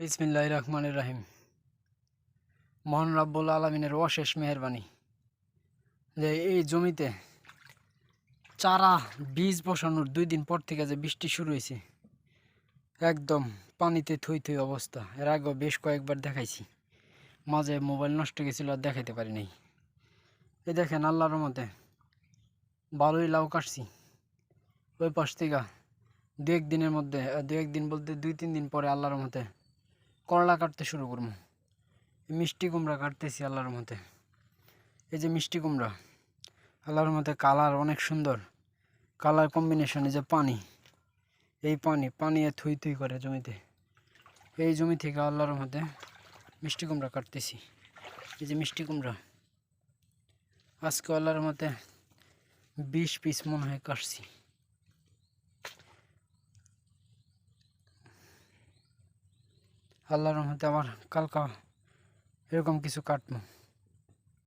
বিসমিল্লাহির রহমানির রহিম। মহান রব্বুল আলামিনের অশেষ মেহেরবানি যে এই জমিতে চারা বীজ বসানোর 2 দিন পর থেকে যে বৃষ্টি শুরু হয়েছে, একদম পানিতে থই থই অবস্থা। এর আগেও বেশ কয়েকবার দেখাইছি, মাঝে মোবাইল নষ্ট গেছিল আর দেখাইতে পারি নাই। এই দেখেন আল্লাহর রহমতে ভালোই লাউ কাটছি। ওই পাশ থেকে 2-1 দিনের মধ্যে 2-1 দিন বলতে 2-3 দিন পরে আল্লাহর রহমতে করলা কাটতে শুরু করবো। মিষ্টি কুমড়া কাটতেছি আল্লাহর রহমতে। এই যে মিষ্টি কুমড়া, আল্লাহর রহমতে কালার অনেক সুন্দর। কালার কম্বিনেশনে যে পানি, এই পানি থুই থুই করে জমিতে। এই জমি থেকে আল্লাহর রহমতে মিষ্টি কুমড়া কাটতেছি। এই যে মিষ্টি কুমড়া আজকে আল্লাহর রহমতে 20 পিস মনে হয় কাটছি। আল্লাহর রহমতে আবার কালকা এরকম কিছু কাটবো।